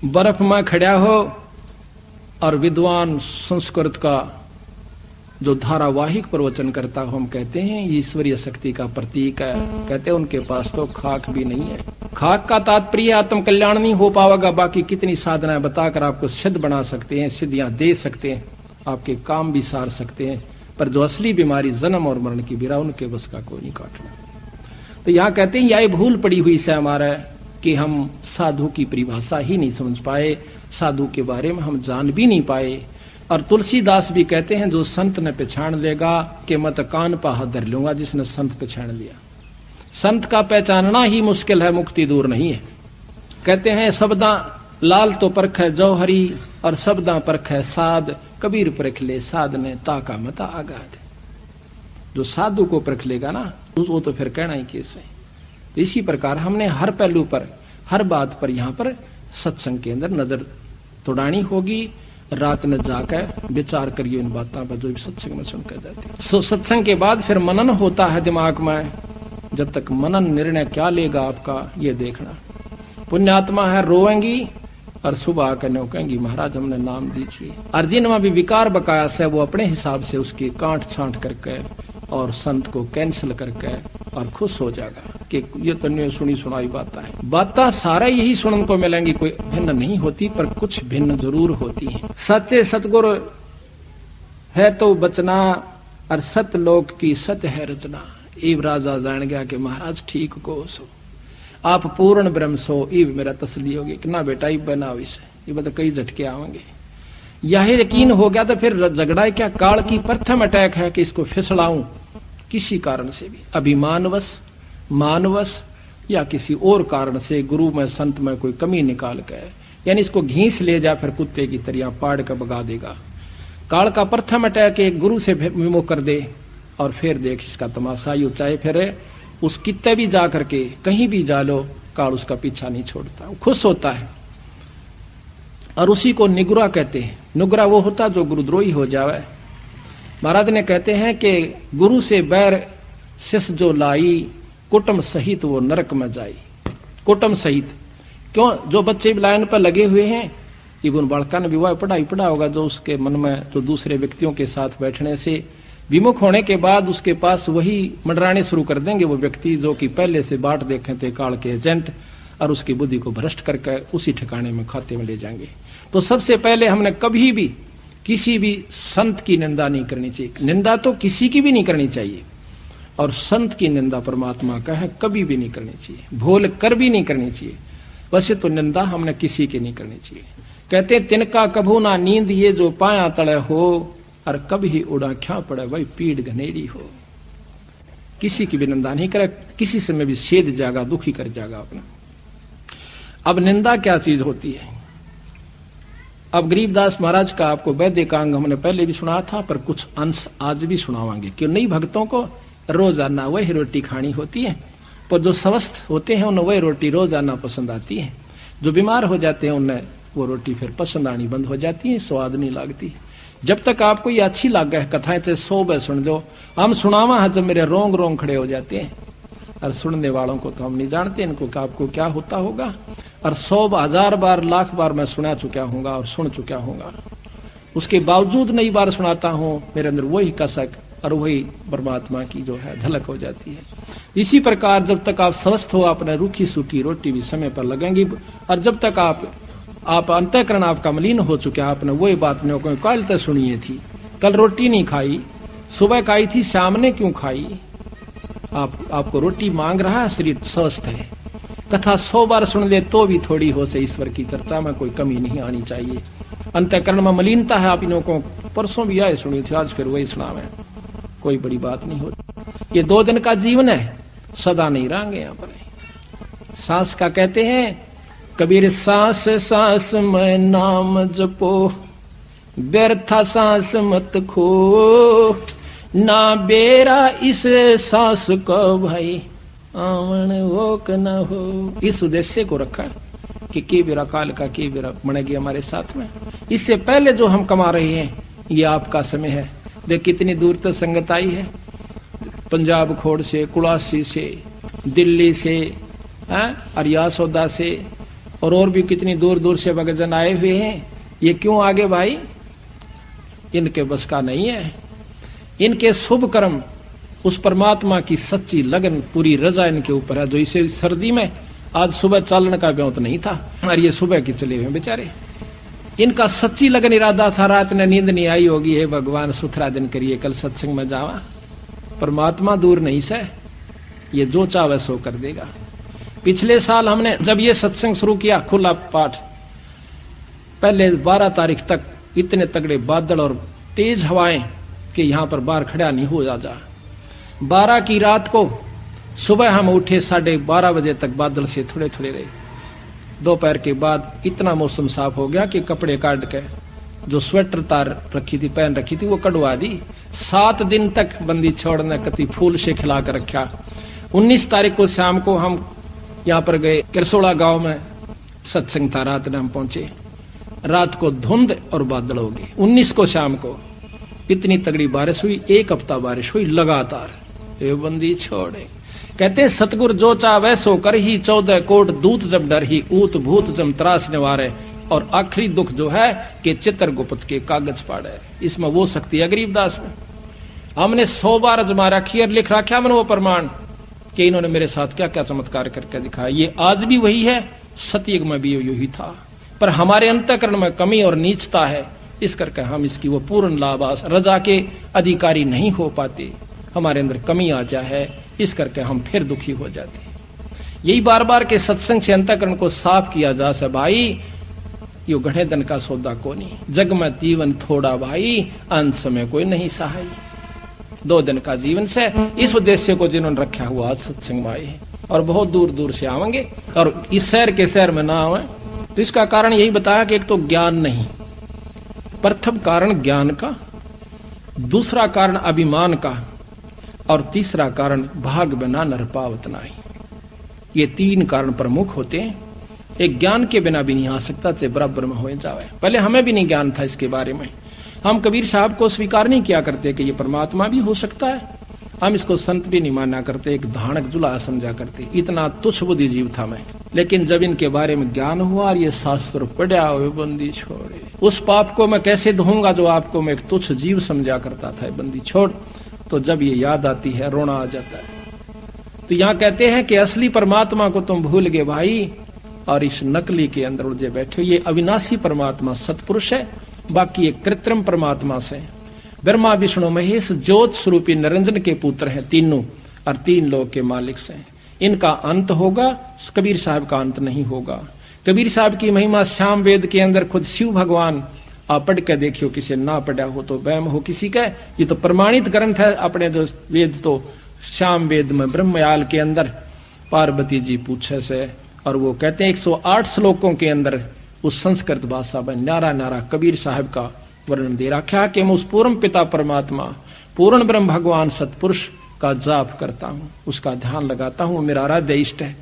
बर्फ में खड़ा हो, और विद्वान संस्कृत का जो धारावाहिक प्रवचन करता हो, हम कहते हैं ईश्वरीय शक्ति का प्रतीक है। कहते हैं उनके पास तो खाक भी नहीं है। खाक का तात्पर्य आत्म कल्याण नहीं हो पाएगा, बाकी कितनी साधनाएं बताकर आपको सिद्ध बना सकते हैं, सिद्धियां दे सकते हैं, आपके काम भी सार सकते हैं, पर जो असली बीमारी जन्म और मरण की बीरा, उनके बस का कोई नहीं काटना। तो यहाँ कहते हैं यह भूल पड़ी हुई से हमारा कि हम साधु की परिभाषा ही नहीं समझ पाए, साधु के बारे में हम जान भी नहीं पाए। और तुलसीदास भी कहते हैं जो संत ने पहचान लेगा कि मत कान पा हाथ धर लूंगा, जिसने संत पहचान लिया। संत का पहचानना ही मुश्किल है, मुक्ति दूर नहीं है। कहते हैं शब्दा लाल तो परख है जौहरी, और शब्दा परख है साध, कबीर परख ले साध ने ताका मता आगाध। जो साधु को परख लेगा ना, वो तो फिर कहना ही कैसे है। इसी प्रकार हमने हर पहलू पर, हर बात पर यहाँ पर सत्संग के अंदर नजर तोड़ानी होगी। रात में जाकर विचार करिए इन बातों पर जो सत्संग में सुनकर जाती है। सत्संग के बाद फिर मनन होता है दिमाग में। जब तक मनन निर्णय क्या लेगा आपका, ये देखना। पुण्यात्मा है रोएंगी और सुबह आकर नो कहेंगी महाराज हमने नाम दीजिए। और जिनमें भी विकार बकाया है वो अपने हिसाब से उसकी काट छांट करके और संत को कैंसिल करके और खुश हो जाएगा कि ये तो नहीं सुनी सुनाई बातें सारा यही सुनने को मिलेंगी, कोई भिन्न नहीं होती, पर कुछ भिन्न जरूर होती है। सच्चे सतगुरु है तो बचना, और सतलोक की सत्य है रचना। इब राजा जान गया कि महाराज ठीक को सो, आप पूर्ण ब्रह्म सो, इब मेरा तसली होगी कि ना बेटा इब बना विषय, ये कई झटके आवेंगे। यही यकीन हो गया तो फिर झगड़ा क्या, काल की प्रथम अटैक है कि इसको फिसलाऊं किसी कारण से भी, अभिमानवश, मानवश या किसी और कारण से, गुरु में संत में कोई कमी निकाल कर, यानी इसको घींस ले जा, फिर कुत्ते की तरह पाड़ कर भगा देगा। काल का प्रथम अटैक एक गुरु से विमुख कर दे, और फिर देख इसका तमाशा यू, चाहे फिर उस कित्ते भी जा करके कहीं भी जा लो, काल उसका पीछा नहीं छोड़ता, वो खुश होता है। और उसी को निगुरा कहते हैं। निगुरा वो होता जो गुरुद्रोही हो जावे। महाराज ने कहते हैं कि गुरु से बैर शिष जो लाई, कुटुंब सहित वो नरक में जाई। कुटुंब सहित क्यों, जो बच्चे लाइन पर लगे हुए हैं, इवन बालका ने विवाह पढ़ा होगा, जो उसके मन में तो दूसरे व्यक्तियों के साथ बैठने से विमुख होने के बाद उसके पास वही मंडराने शुरू कर देंगे वो व्यक्ति जो कि पहले से बाट देखे थे काल के एजेंट, और उसकी बुद्धि को भ्रष्ट करके उसी ठिकाने में खाते में ले जाएंगे। तो सबसे पहले हमने कभी भी किसी भी संत की निंदा नहीं करनी चाहिए। निंदा तो किसी की भी नहीं करनी चाहिए, और संत की निंदा परमात्मा का है, कभी भी नहीं करनी चाहिए, भूल कर भी नहीं करनी चाहिए। वैसे तो निंदा हमने किसी की नहीं करनी चाहिए। कहते तिनका कभू ना नींद ये जो पाया तले हो, और कभी उड़ा क्या पड़े भाई पीड़ घनेड़ी हो। किसी की भी निंदा नहीं करे, किसी से में भी छेद जाएगा, दुखी कर जाएगा अपना। अब निंदा क्या चीज होती है। अब गरीबदास महाराज का आपको वैदिकांग हमने पहले भी सुना था, पर कुछ अंश आज भी सुनावांगे। क्यों नहीं, भक्तों को रोजाना वही रोटी खानी होती है, पर जो स्वस्थ होते हैं उन्हें वही रोटी रोजाना पसंद आती है। जो बीमार हो जाते हैं उन्हें वो रोटी फिर पसंद आनी बंद हो जाती है, स्वाद नहीं लगती। जब तक आपको ये अच्छी लग है कथाएं, चाहे 100 बार सुन दो। हम सुनावा है जब मेरे रोंग रोंग खड़े हो जाते हैं, और सुनने वालों को तो हम नहीं जानते इनको आपको क्या होता होगा। और 100 1000 बार लाख बार मैं सुना चुका हूँगा और सुन चुका हूँगा, उसके बावजूद नई बार सुनाता हूँ, मेरे अंदर वही कसक और वही परमात्मा की जो है झलक हो जाती है। इसी प्रकार जब तक आप स्वस्थ हो, आपने रूखी सूखी रोटी भी समय पर लगेंगी, और जब तक आप अंतःकरण आपका मलिन हो चुके, आपने वही बात नहीं कल तक सुनिए थी, कल रोटी नहीं खाई, सुबह खाई थी, शाम ने क्यों खाई। आपको रोटी मांग रहा है, शरीर स्वस्थ है। कथा 100 बार सुन ले तो भी थोड़ी हो से ईश्वर की चर्चा में कोई कमी नहीं आनी चाहिए। अंतःकरण में मलिनता है, आप इनों को परसों भी आए सुनी थी, आज फिर वही सुनावे, कोई बड़ी बात नहीं होती। ये 2 दिन का जीवन है, सदा नहीं रहेंगे यहाँ पर। सांस का कहते हैं कबीर, सांस सांस में नाम जपो, व्यर्था सांस मत खो, ना बेरा इस सांस को भाई आवन वो न हो। इस उद्देश्य को रखा, कि के बेरा काल का के बेरा बनेगी हमारे साथ में। इससे पहले जो हम कमा रहे हैं ये आपका समय है। देख कितनी दूर तक संगत आई है, पंजाब खोड़ से, कुलासी से, दिल्ली से, अरियासौदा से और भी कितनी दूर दूर से भक्तजन आए हुए हैं। ये क्यों आगे भाई? इनके बस का नहीं है। इनके शुभ कर्म, उस परमात्मा की सच्ची लगन, पूरी रजा इनके ऊपर है। जो इसे सर्दी में आज सुबह चालन का ब्योत नहीं था और ये सुबह के चले हुए बेचारे। इनका सच्ची लगन इरादा था, रात ने नींद नहीं आई होगी, हे भगवान सुथरा दिन करिए, कल सत्संग में जावा। परमात्मा दूर नहीं से, ये जो चाहे सो कर देगा। पिछले साल हमने जब ये सत्संग शुरू किया, खुला पाठ, पहले 12 तारीख तक इतने तगड़े बादल और तेज हवाएं कि यहां पर बाहर खड़ा नहीं हो जा। 12 की रात को सुबह हम उठे 12:30 बजे तक बादल से थोड़े थोड़े रहे। दोपहर के बाद इतना मौसम साफ हो गया कि कपड़े काट के जो स्वेटर तार रखी थी, पहन रखी थी, वो कटवा दी। 7 दिन तक बंदी छोड़ने कति फूल से खिला कर रखा। 19 तारीख को शाम को हम यहाँ पर गए, किरसोड़ा गांव में सत्संग था। रात में हम पहुंचे, रात को धुंध और बादल हो गए। 19 को शाम को इतनी तगड़ी बारिश हुई, 1 हफ्ता बारिश हुई लगातार। ये बंदी छोड़े, कहते सतगुर जो चाहे सो कर ही, 14 कोट दूत जब डर ही, ऊत भूत जम त्रास निवारे। और आखिरी दुख जो है कि चित्रगुप्त के कागज पाड़े। इसमें वो शक्ति है गरीबदास में। हमने 100 बार अजमा रखी और लिख रखा हमने वो प्रमाण कि इन्होंने मेरे साथ क्या क्या चमत्कार करके दिखाया। ये आज भी वही है, सतयुग में भी यही था, पर हमारे अंतःकरण में कमी और नीचता है। इस करके हम इसकी वो पूर्ण लाभास रजा के अधिकारी नहीं हो पाते, हमारे अंदर कमी आ जाए, इस करके हम फिर दुखी हो जाते। यही बार बार के सत्संग से अंतःकरण को साफ किया जा सके। भाई यो गढ़े धन का सौदा को नहीं, जग में जीवन थोड़ा भाई, अंत समय कोई नहीं सहाय। 2 दिन का जीवन से इस उद्देश्य को जिन्होंने रखा हुआ आज सत्संग में आए हैं और बहुत दूर दूर से आवेंगे और इस शहर के शहर में ना आवे। तो इसका कारण यही बताया कि एक तो ज्ञान नहीं, प्रथम कारण ज्ञान का, दूसरा कारण अभिमान का और तीसरा कारण भाग बना नर पावत नाही। ये 3 कारण प्रमुख होते हैं। एक ज्ञान के बिना भी नहीं आ सकता, चाहे बराबर में हो जावे। पहले हमें भी नहीं ज्ञान था इसके बारे में। हम कबीर साहब को स्वीकार नहीं किया करते कि ये परमात्मा भी हो सकता है। हम इसको संत भी नहीं माना करते, एक धानक जुला समझा करते। इतना तुच्छ बुद्धि जीव था मैं। लेकिन जब इनके बारे में ज्ञान हुआ और ये शास्त्र पढ़ा, हुए बंदी छोड़े, उस पाप को मैं कैसे धोऊंगा जो आपको मैं एक तुच्छ जीव समझा करता था, बंदी छोड़। तो जब ये याद आती है रोना आ जाता है। तो यहाँ कहते हैं कि असली परमात्मा को तुम भूल गए भाई और इस नकली के अंदर उलझे बैठे हो। ये अविनाशी परमात्मा सतपुरुष है, बाकी एक कृत्रिम परमात्मा से। ब्रह्मा विष्णु महेश ज्योत स्वरूपी निरंजन के पुत्र हैं तीनों और 3 लोक के मालिक से। इनका अंत होगा, कबीर साहब का अंत नहीं होगा। कबीर साहब की महिमा श्याम वेद के अंदर खुद शिव भगवान, आप पढ़ के देखियो, किसी ना पढ़ा हो तो वहम हो किसी का। ये तो प्रमाणित ग्रंथ है अपने जो वेद, तो श्याम वेद में ब्रह्मयाल के अंदर पार्वती जी पूछे से, और वो कहते हैं 108 श्लोकों के अंदर उस संस्कृत भाषा में न्यारा न्यारा कबीर साहब का वर्णन दे रखा कि मैं उस पूर्ण पिता परमात्मा, पूर्ण ब्रह्म भगवान सतपुरुष का जाप करता हूँ, उसका ध्यान लगाता हूँ, मेरा आराध्य इष्ट है।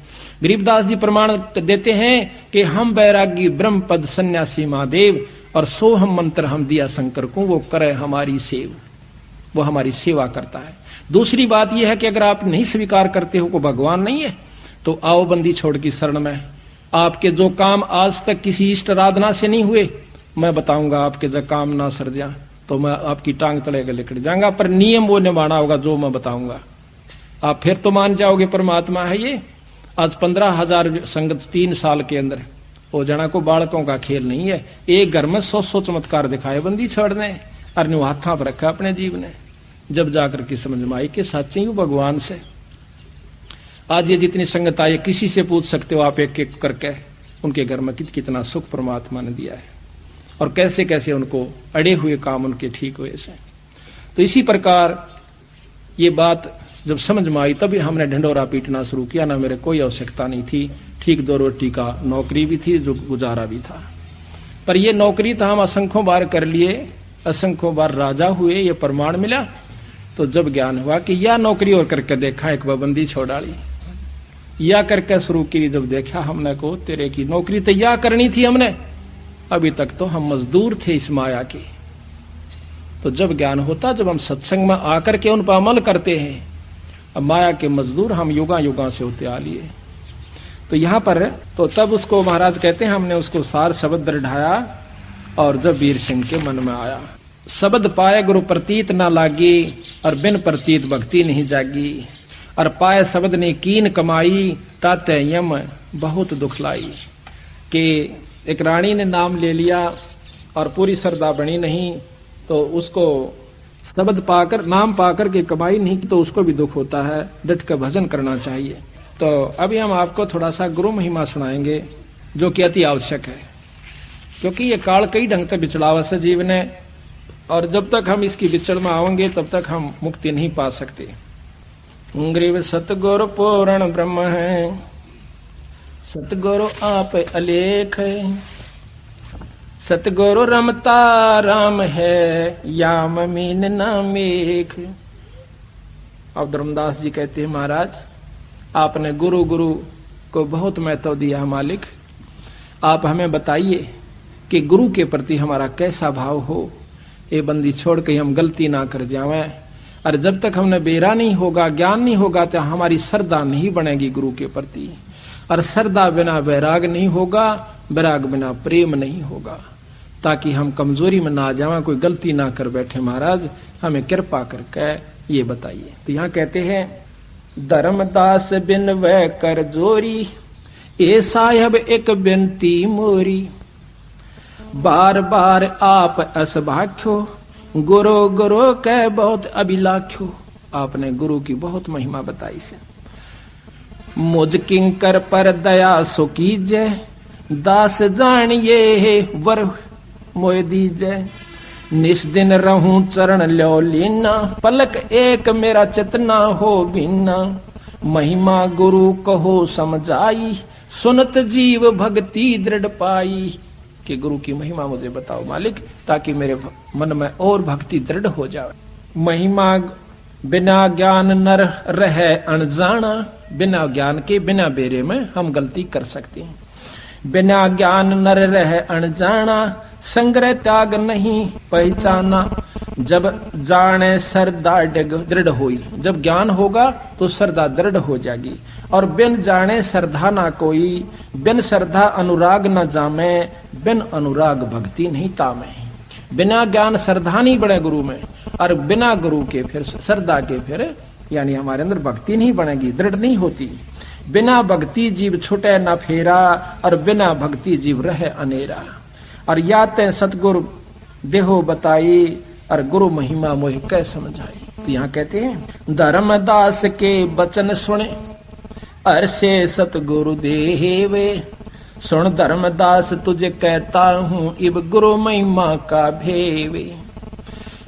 गरीबदास जी प्रमाण देते हैं कि हम बैरागी ब्रह्म पद सन्यासी महादेव और सोहम मंत्र हम दिया शंकर को, वो करे हमारी सेव, वो हमारी सेवा करता है। दूसरी बात यह है कि अगर आप नहीं स्वीकार करते हो को भगवान नहीं है, तो आओ बंदी छोड़ की शरण में। आपके जो काम आज तक किसी इष्ट आराधना से नहीं हुए, मैं बताऊंगा आपके जब काम ना सर जा तो मैं आपकी टांग तले के लिकड़ जाऊंगा, पर नियम वो निभाना होगा जो मैं बताऊंगा। आप फिर तो मान जाओगे परमात्मा है ये। आज 15,000 संगत 3 साल के अंदर वो जना को बालकों का खेल नहीं है। एक घर में 100 चमत्कार दिखाए बंदी छोड़ने और न्यू हाथा पर रखा अपने जीव ने, जब जाकर के समझ में आई कि सच्ची हूं भगवान से। आज ये जितनी संगत आई, किसी से पूछ सकते हो आप एक एक करके उनके घर में कितना सुख परमात्मा ने दिया है और कैसे कैसे उनको अड़े हुए काम उनके ठीक हुए से। तो इसी प्रकार ये बात जब समझ में आई तभी हमने ढंडोरा पीटना शुरू किया। ना मेरे कोई आवश्यकता नहीं थी, ठीक 2 रोटी का नौकरी भी थी, जो गुजारा भी था। पर ये नौकरी तो हम असंख्यों बार कर लिए, असंख्यों बार राजा हुए, ये प्रमाण मिला। तो जब ज्ञान हुआ कि यह नौकरी और करके देखा, एक बाबंदी छोड़ डाली, या करके शुरू की। जब देखा हमने को तेरे की नौकरी तो या करनी थी हमने, अभी तक तो हम मजदूर थे इस माया के। तो जब ज्ञान होता, जब हम सत्संग में आकर के उन पर अमल करते हैं, अब माया के मजदूर हम युगा युगा से होते आ लिए। तो यहाँ पर तो तब उसको महाराज कहते हैं हमने उसको सार शब्द दृढ़ाया, और जब वीर सिंह के मन में आया, शब्द पाए गुरु प्रतीत ना लागी, और बिन प्रतीत भक्ति नहीं जागी। और पाए शब्द ने कीन कमाई, ताते यम बहुत दुख लाई। कि एक रानी ने नाम ले लिया और पूरी श्रद्धा बनी नहीं, तो उसको शब्द पाकर, नाम पाकर के कमाई नहीं की, तो उसको भी दुख होता है। डट कर भजन करना चाहिए। तो अभी हम आपको थोड़ा सा गुरु महिमा सुनाएंगे, जो कि अति आवश्यक है, क्योंकि ये काल कई ढंग से बिचड़ावा से जीवन है, और जब तक हम इसकी बिचड़ में आवेंगे तब तक हम मुक्ति नहीं पा सकते। ग्रीव सतगुरु पूर्ण ब्रह्म है, सतगुरु आप अलेख है, सतगुरु रमता राम है, याम मीन नामेख। अब धर्मदास जी कहते हैं, महाराज आपने गुरु गुरु को बहुत महत्व दिया मालिक, आप हमें बताइए कि गुरु के प्रति हमारा कैसा भाव हो। ये बंदी छोड़ के हम गलती ना कर जावें, और जब तक हमने बेरा नहीं होगा, ज्ञान नहीं होगा, तो हमारी श्रद्धा नहीं बनेगी गुरु के प्रति। और श्रद्धा बिना वैराग नहीं होगा, वैराग बिना प्रेम नहीं होगा, ताकि हम कमजोरी में ना जाएं, कोई गलती ना कर बैठे। महाराज हमें कृपा करके ये बताइए। तो यहाँ कहते हैं, धर्मदास बिन वह कर जोरी, ए साहब एक बिनती मोरी, बार बार आप असभाख्यो, गुरु गुरु के बहुत अभिलाख्यो। आपने गुरु की बहुत महिमा बताई से। मुझ किंकर पर दया सो कीजे, दास जानिए है वर मोय दीजे, निस दिन रहूं चरण लो लीना, पलक एक मेरा चितना हो बिना, महिमा गुरु कहो समझाई, सुनत जीव भक्ति दृढ़ पाई। कि गुरु की महिमा मुझे बताओ मालिक, ताकि मेरे मन में और भक्ति दृढ़ हो जाए। महिमा बिना ज्ञान नर रहे अनजाना, बिना ज्ञान के, बिना बेरे में हम गलती कर सकते हैं। बिना ज्ञान नर रहे अनजाना, संग्रह त्याग नहीं पहचाना, जब जाने श्रद्धा दृढ़ होई। जब ज्ञान होगा तो श्रद्धा दृढ़ हो जाएगी। और बिन जाने श्रद्धा ना कोई, बिन श्रद्धा अनुराग न जामे, बिन अनुराग भक्ति नहीं तामे। बिना ज्ञान श्रद्धा नहीं बने गुरु में, और बिना गुरु के फिर श्रद्धा के फिर यानी हमारे अंदर भक्ति नहीं बनेगी, दृढ़ नहीं होती। बिना भक्ति जीव छुटे न फेरा, और बिना भक्ति जीव रहे अनेरा। और या ते सतगुरु देहो बताई, और गुरु महिमा मोह कै समझाई। तो यहाँ कहते हैं, धर्मदास के वचन सुने, अरसे सतगुरु देवे, सुन धर्मदास तुझे कहता हूँ, इब गुरु महिमा का भेवे।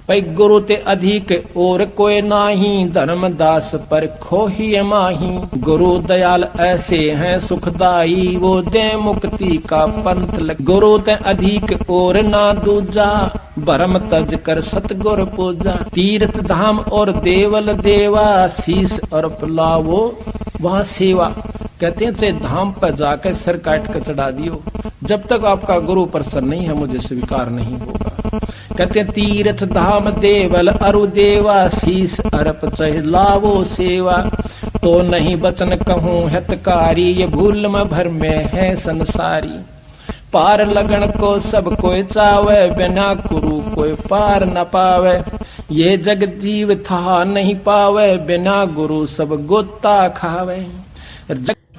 भाई गुरु ते अधिक और कोई नाही, धर्मदास पर खोही माही। गुरु दयाल ऐसे हैं सुखदाई, वो दे मुक्ति का पंथ लग। गुरु ते अधिक और ना दूजा, भरम तज कर सतगुर पूजा। तीर्थ धाम और देवल देवा, शीस और पलावो वहाँ सेवा। कहते हैं चाहे धाम पर जाकर सिर काट कर चढ़ा दियो, जब तक आपका गुरु प्रसन्न नहीं है मुझे स्वीकार नहीं होगा। कहते हैं तीर्थ धाम देवल अरु देवा, शीस अरप चह लावो सेवा। तो नहीं बचन कहूँ हितकारी, ये भूल में भर में है संसारी। पार लगन को सब कोई चावे, बिना गुरु कोई पार न पावे। ये जग जीव था नहीं पावे, बिना गुरु सब गोता खावे।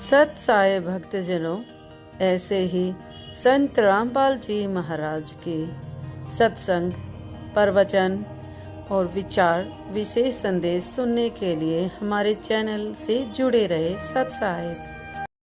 सत साई भक्तजनों, ऐसे ही संत रामपाल जी महाराज के सत्संग, प्रवचन और विचार, विशेष संदेश सुनने के लिए हमारे चैनल से जुड़े रहे। सत साई।